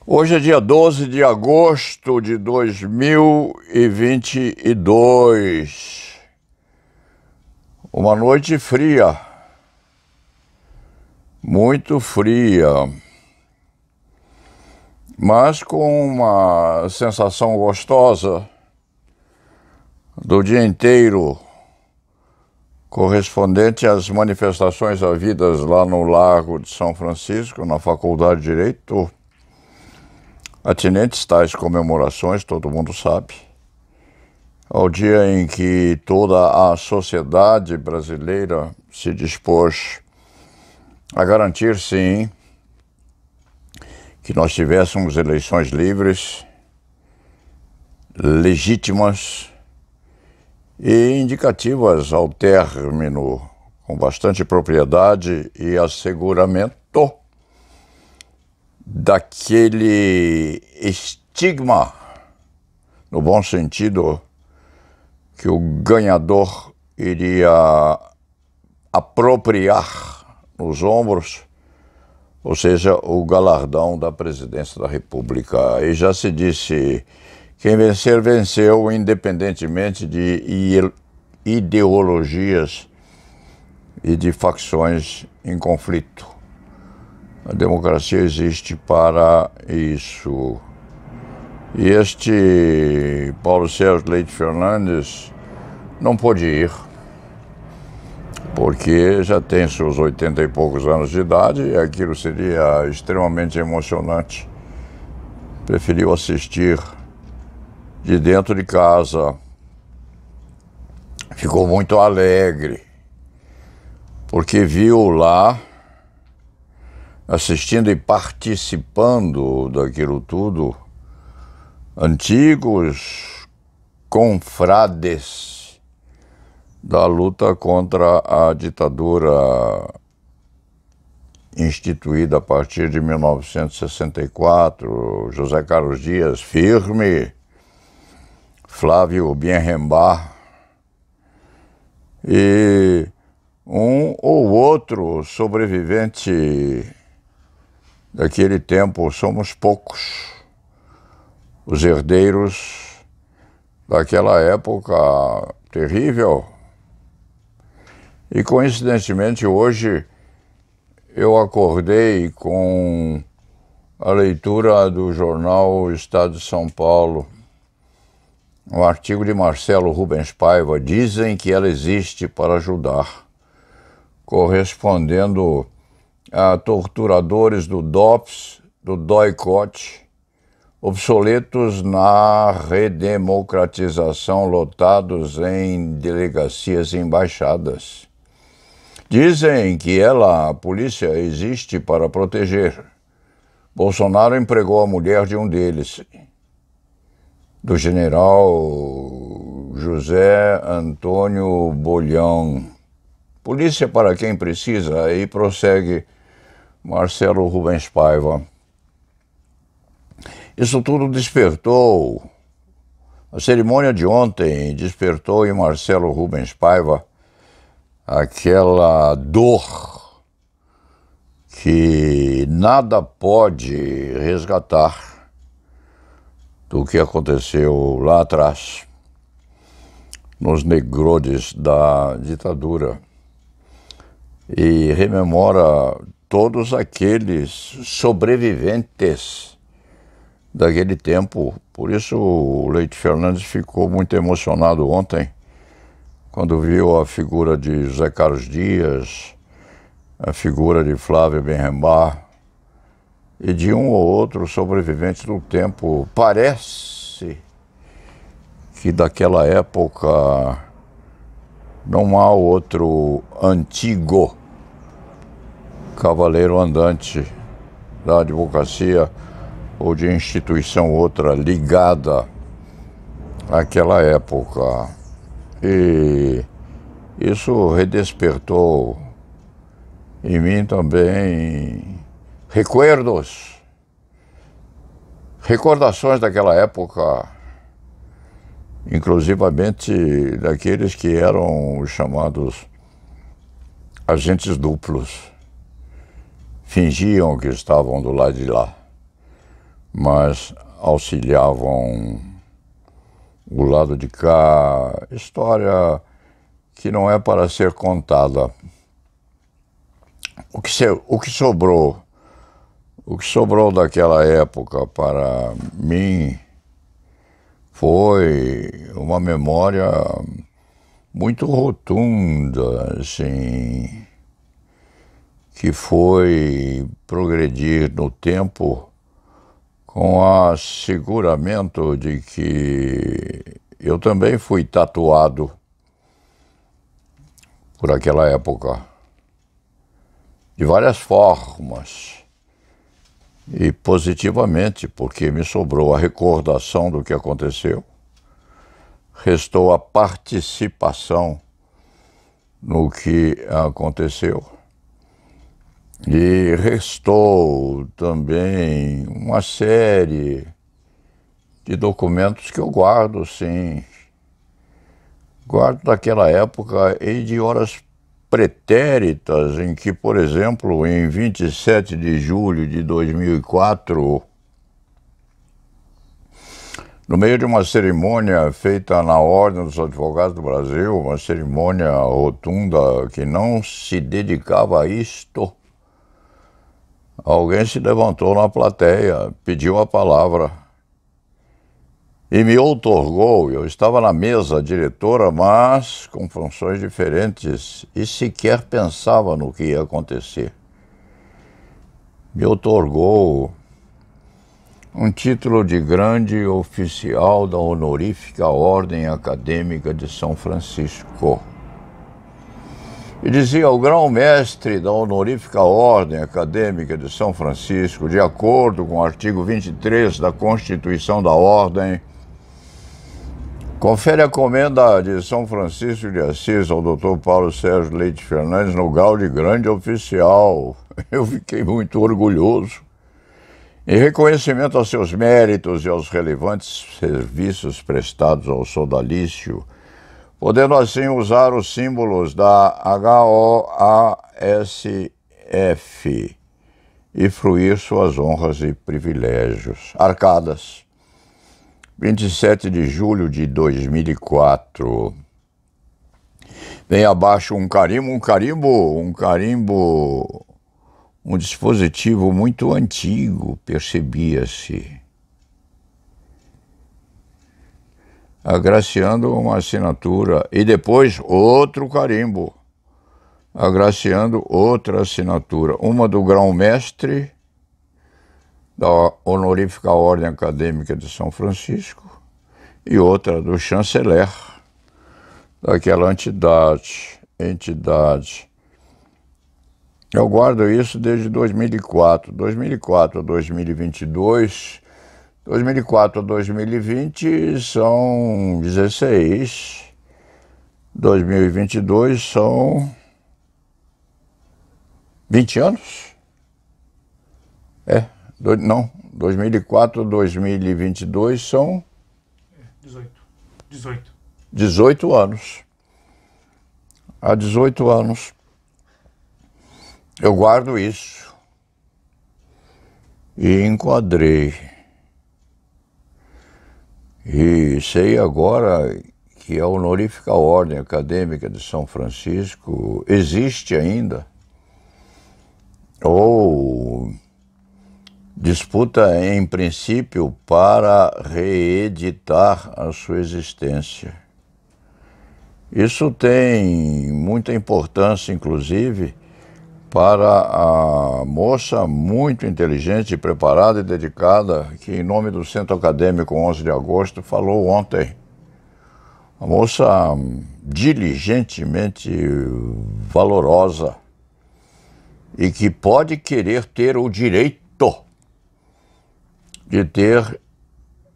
Hoje é dia 12 de agosto de 2022. Uma noite fria, muito fria, mas com uma sensação gostosa do dia inteiro, correspondente às manifestações havidas lá no Largo de São Francisco, na Faculdade de Direito, atinentes tais comemorações, todo mundo sabe, ao dia em que toda a sociedade brasileira se dispôs a garantir, sim, que nós tivéssemos eleições livres, legítimas e indicativas ao término, com bastante propriedade e asseguramento, daquele estigma, no bom sentido, que o ganhador iria apropriar nos ombros, ou seja, o galardão da presidência da República. E já se disse, quem vencer, venceu, independentemente de ideologias e de facções em conflito. A democracia existe para isso. E este Paulo Sérgio Leite Fernandes não pôde ir, porque já tem seus 80 e poucos anos de idade e aquilo seria extremamente emocionante. Preferiu assistir de dentro de casa. Ficou muito alegre, porque viu lá, assistindo e participando daquilo tudo, antigos confrades da luta contra a ditadura instituída a partir de 1964, José Carlos Dias Firme, Flávio Bienrembá e um ou outro sobrevivente daquele tempo. Somos poucos os herdeiros daquela época terrível. E coincidentemente hoje eu acordei com a leitura do jornal Estado de São Paulo, um artigo de Marcelo Rubens Paiva, dizem que ela existe para ajudar, correspondendo a torturadores do DOPS, do DOI-COT, obsoletos na redemocratização, lotados em delegacias e embaixadas. Dizem que ela, a polícia, existe para proteger. Bolsonaro empregou a mulher de um deles, do general José Antônio Bolhão. Polícia para quem precisa, aí prossegue Marcelo Rubens Paiva. Isso tudo despertou, a cerimônia de ontem despertou em Marcelo Rubens Paiva aquela dor que nada pode resgatar do que aconteceu lá atrás, nos negroides da ditadura, e rememora todos aqueles sobreviventes daquele tempo. Por isso o Leite Fernandes ficou muito emocionado ontem, quando viu a figura de José Carlos Dias, a figura de Flávio Bienrembá e de um ou outro sobrevivente do tempo. Parece que daquela época não há outro antigo cavaleiro andante da advocacia ou de instituição outra ligada àquela época. E isso redespertou em mim também recordações daquela época, inclusivamente daqueles que eram os chamados agentes duplos, fingiam que estavam do lado de lá. mas auxiliavam o lado de cá. História que não é para ser contada. O que sobrou daquela época para mim foi uma memória muito rotunda, assim, que foi progredir no tempo com o asseguramento de que eu também fui tatuado por aquela época, de várias formas, e positivamente, porque me sobrou a recordação do que aconteceu, restou a participação no que aconteceu, e restou também uma série de documentos que eu guardo, sim. Guardo daquela época e de horas pretéritas em que, por exemplo, em 27 de julho de 2004, no meio de uma cerimônia feita na Ordem dos Advogados do Brasil, uma cerimônia rotunda que não se dedicava a isto, alguém se levantou na plateia, pediu a palavra e me outorgou. Eu estava na mesa diretora, mas com funções diferentes e sequer pensava no que ia acontecer. Me outorgou um título de grande oficial da Honorífica Ordem Acadêmica de São Francisco. E dizia: o grão-mestre da Honorífica Ordem Acadêmica de São Francisco, de acordo com o artigo 23 da Constituição da Ordem, confere a comenda de São Francisco de Assis ao Dr. Paulo Sérgio Leite Fernandes no grau de grande oficial. Eu fiquei muito orgulhoso. Em reconhecimento aos seus méritos e aos relevantes serviços prestados ao sodalício, podendo assim usar os símbolos da HOASF e fruir suas honras e privilégios. Arcadas, 27 de julho de 2004. Vem abaixo um carimbo, um dispositivo muito antigo, percebia-se, agraciando uma assinatura, e depois outro carimbo, agraciando outra assinatura, uma do grão-mestre da Honorífica Ordem Acadêmica de São Francisco e outra do chanceler daquela entidade. Eu guardo isso desde 2004 a 2022, 2004 a 2020 são 16, 2022 são 20 anos? Não, 2004 a 2022 são 18 anos. Há 18 anos eu guardo isso e enquadrei. E sei agora que a Honorífica Ordem Acadêmica de São Francisco existe ainda, ou disputa em princípio para reeditar a sua existência. Isso tem muita importância, inclusive, para a moça muito inteligente, preparada e dedicada, que em nome do Centro Acadêmico 11 de Agosto falou ontem. Uma moça diligentemente valorosa e que pode querer ter o direito de ter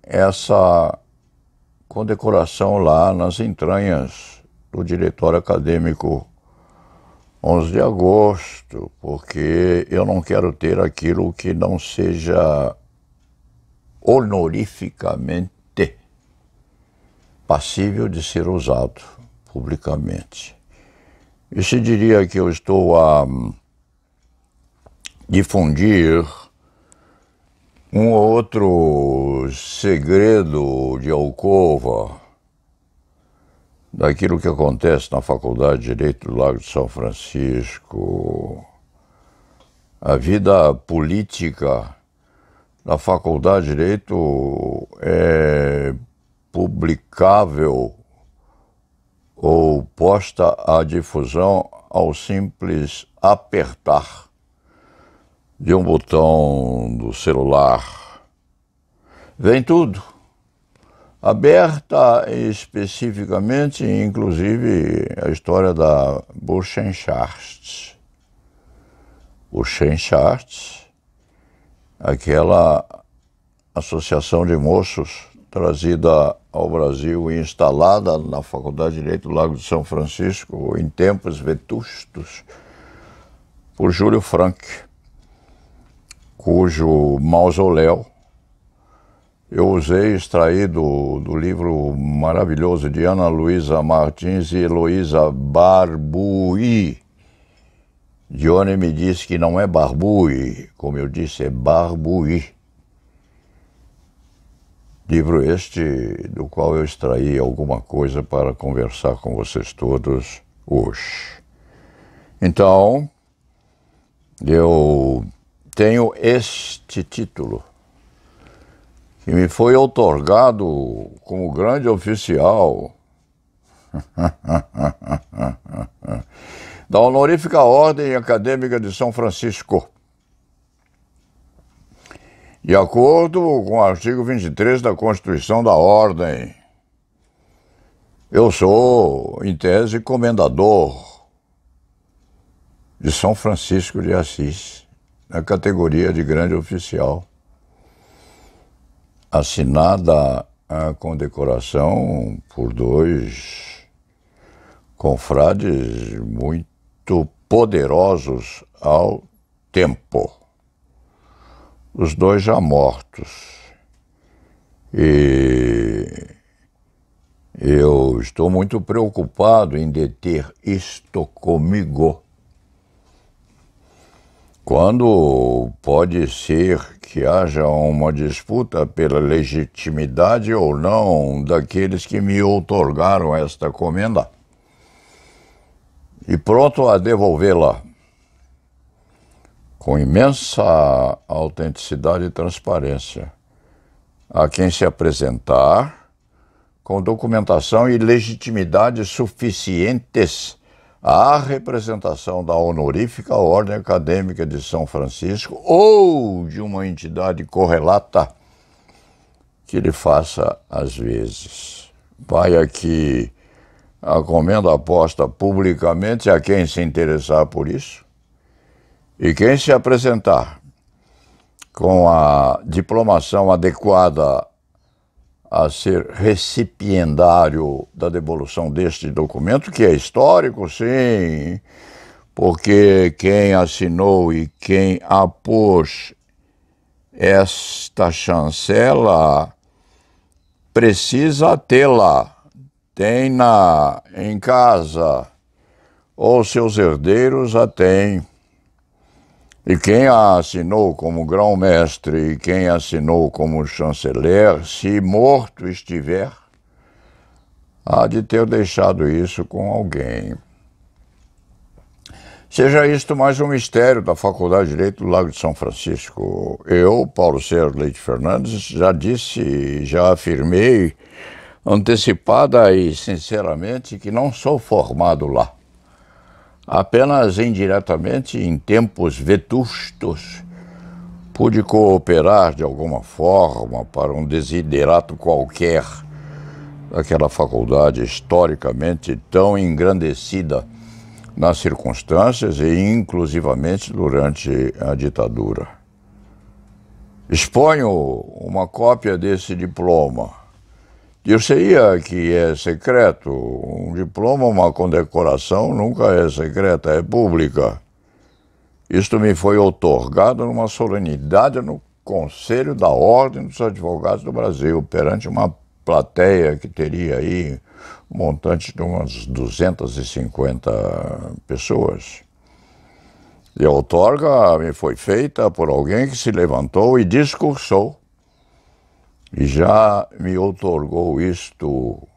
essa condecoração lá nas entranhas do Diretório Acadêmico 11 de Agosto, porque eu não quero ter aquilo que não seja honorificamente passível de ser usado publicamente. E se diria que eu estou a difundir Um ou outro segredo de alcova daquilo que acontece na Faculdade de Direito do Lago de São Francisco, a vida política da Faculdade de Direito é publicável ou posta à difusão ao simples apertar de um botão do celular. Vem tudo, aberta especificamente, inclusive a história da Burschenschaft. Burschenschaft, aquela associação de moços trazida ao Brasil e instalada na Faculdade de Direito do Lago de São Francisco em tempos vetustos por Júlio Frank, cujo mausoléu eu usei extraído do livro maravilhoso de Ana Luísa Martins e Heloísa Barbuí. Dione me disse que não é Barbuí, como eu disse, é Barbuí. Livro este do qual eu extraí alguma coisa para conversar com vocês todos hoje. Então, eu tenho este título, que me foi outorgado como grande oficial da Honorífica Ordem Acadêmica de São Francisco, de acordo com o artigo 23 da Constituição da Ordem. Eu sou, em tese, comendador de São Francisco de Assis, na categoria de grande oficial, assinada a condecoração por dois confrades muito poderosos ao tempo, os dois já mortos. E eu estou muito preocupado em deter isto comigo, quando pode ser que haja uma disputa pela legitimidade ou não daqueles que me outorgaram esta comenda, e pronto a devolvê-la com imensa autenticidade e transparência a quem se apresentar com documentação e legitimidade suficientes à representação da Honorífica Ordem Acadêmica de São Francisco ou de uma entidade correlata que lhe faça às vezes. Vai aqui a comenda aposta publicamente a quem se interessar por isso, e quem se apresentar com a diplomação adequada a ser recipiendário da devolução deste documento, que é histórico, sim, porque quem assinou e quem apôs esta chancela precisa tê-la, tem-na em casa, ou seus herdeiros a têm. E quem a assinou como grão-mestre e quem a assinou como chanceler, se morto estiver, há de ter deixado isso com alguém. Seja isto mais um mistério da Faculdade de Direito do Lago de São Francisco. Eu, Paulo Sérgio Leite Fernandes, já disse, já afirmei, antecipada e sinceramente, que não sou formado lá. Apenas indiretamente, em tempos vetustos, pude cooperar de alguma forma para um desiderato qualquer daquela faculdade historicamente tão engrandecida nas circunstâncias e inclusivamente durante a ditadura. Exponho uma cópia desse diploma. Dir-se-ia que é secreto. Um diploma, uma condecoração, nunca é secreta, é pública. Isto me foi outorgado numa solenidade no Conselho da Ordem dos Advogados do Brasil, perante uma plateia que teria aí um montante de umas 250 pessoas. E a outorga me foi feita por alguém que se levantou e discursou. E já me outorgou isto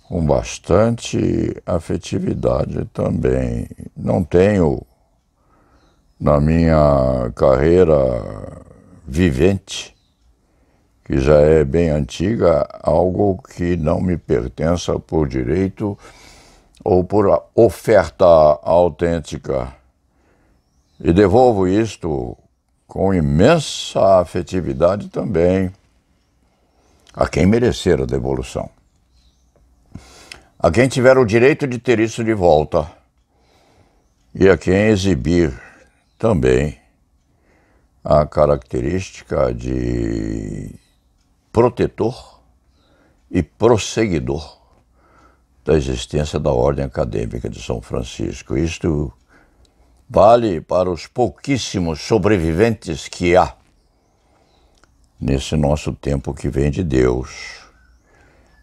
com bastante afetividade também. Não tenho, na minha carreira vivente, que já é bem antiga, algo que não me pertença por direito ou por oferta autêntica. E devolvo isto com imensa afetividade também a quem merecer a devolução. A quem tiver o direito de ter isso de volta e a quem exibir também a característica de protetor e prosseguidor da existência da Ordem Acadêmica de São Francisco. Isto vale para os pouquíssimos sobreviventes que há nesse nosso tempo que vem de Deus.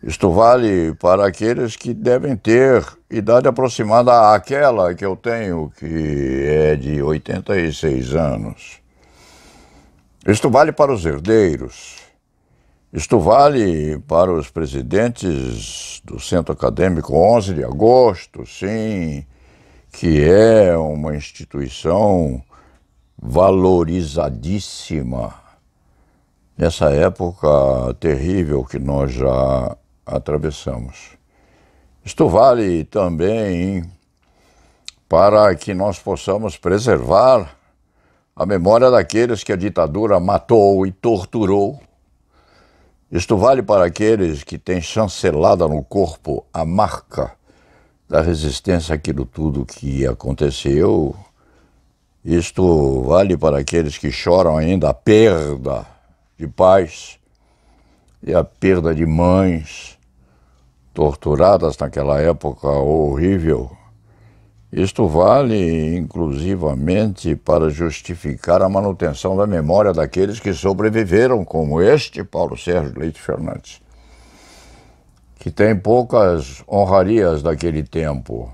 Isto vale para aqueles que devem ter idade aproximada àquela que eu tenho, que é de 86 anos. Isto vale para os herdeiros. Isto vale para os presidentes do Centro Acadêmico 11 de agosto, sim, que é uma instituição valorizadíssima nessa época terrível que nós já atravessamos. Isto vale também para que nós possamos preservar a memória daqueles que a ditadura matou e torturou. Isto vale para aqueles que têm chancelada no corpo a marca da resistência àquilo tudo que aconteceu. Isto vale para aqueles que choram ainda a perda de pais e a perda de mães torturadas naquela época horrível. Isto vale, inclusivamente, para justificar a manutenção da memória daqueles que sobreviveram, como este Paulo Sérgio Leite Fernandes, que tem poucas honrarias daquele tempo,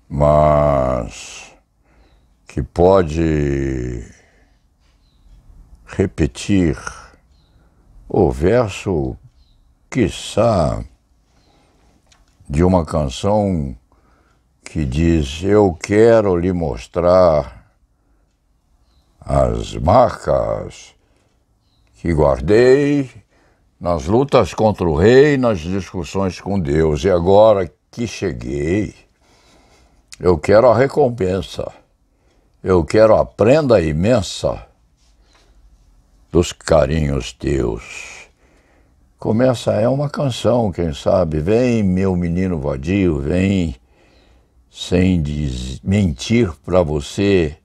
mas que pode repetir o verso, quiçá, de uma canção que diz: eu quero lhe mostrar as marcas que guardei nas lutas contra o rei, nas discussões com Deus, e agora que cheguei, eu quero a recompensa, eu quero a prenda imensa dos carinhos teus. Começa, é uma canção, quem sabe, vem meu menino vadio, vem sem mentir para você,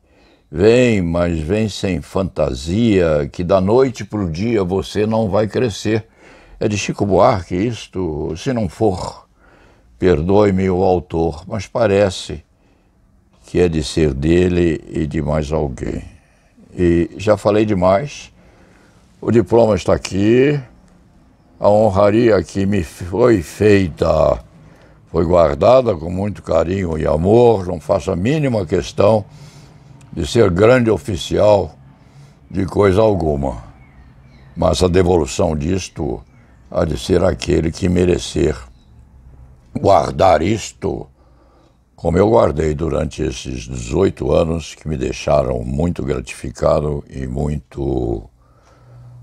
vem, mas vem sem fantasia, que da noite pro dia você não vai crescer. É de Chico Buarque isto, se não for, perdoe-me o autor, mas parece que é de ser dele e de mais alguém. E já falei demais, o diploma está aqui, a honraria que me foi feita foi guardada com muito carinho e amor, não faço a mínima questão de ser grande oficial de coisa alguma. Mas a devolução disto há de ser aquele que merecer guardar isto, como eu guardei durante esses 18 anos que me deixaram muito gratificado e muito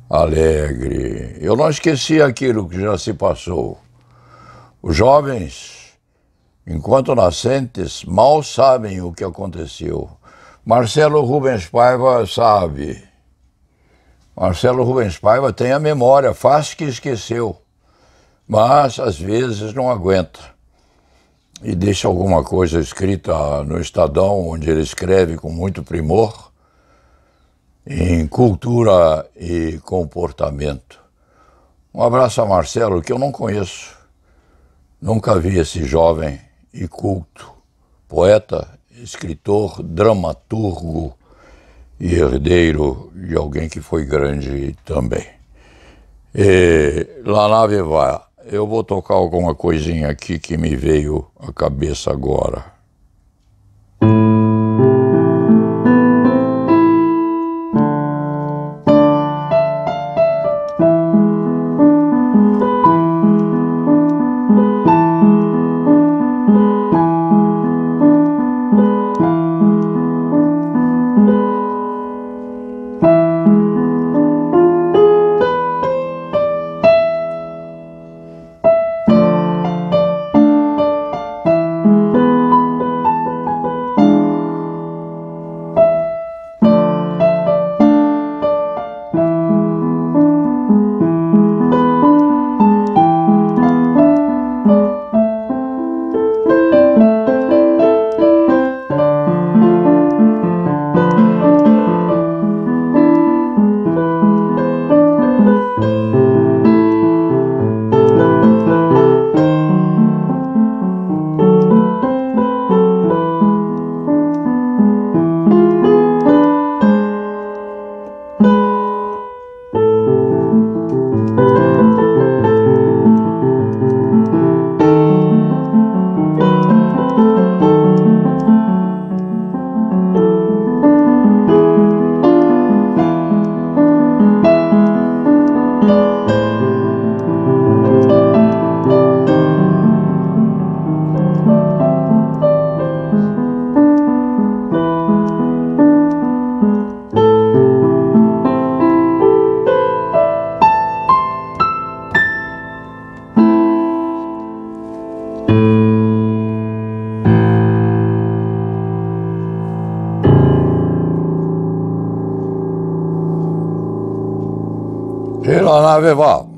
alegre. Eu não esqueci aquilo que já se passou. Os jovens, enquanto nascentes, mal sabem o que aconteceu. Marcelo Rubens Paiva sabe. Marcelo Rubens Paiva tem a memória, faz que esqueceu, mas às vezes não aguenta. E deixa alguma coisa escrita no Estadão, onde ele escreve com muito primor, em cultura e comportamento. Um abraço a Marcelo, que eu não conheço. Nunca vi esse jovem e culto, poeta, escritor, dramaturgo e herdeiro de alguém que foi grande também. E lá na Viva, eu vou tocar alguma coisinha aqui que me veio à cabeça agora. E la nave va.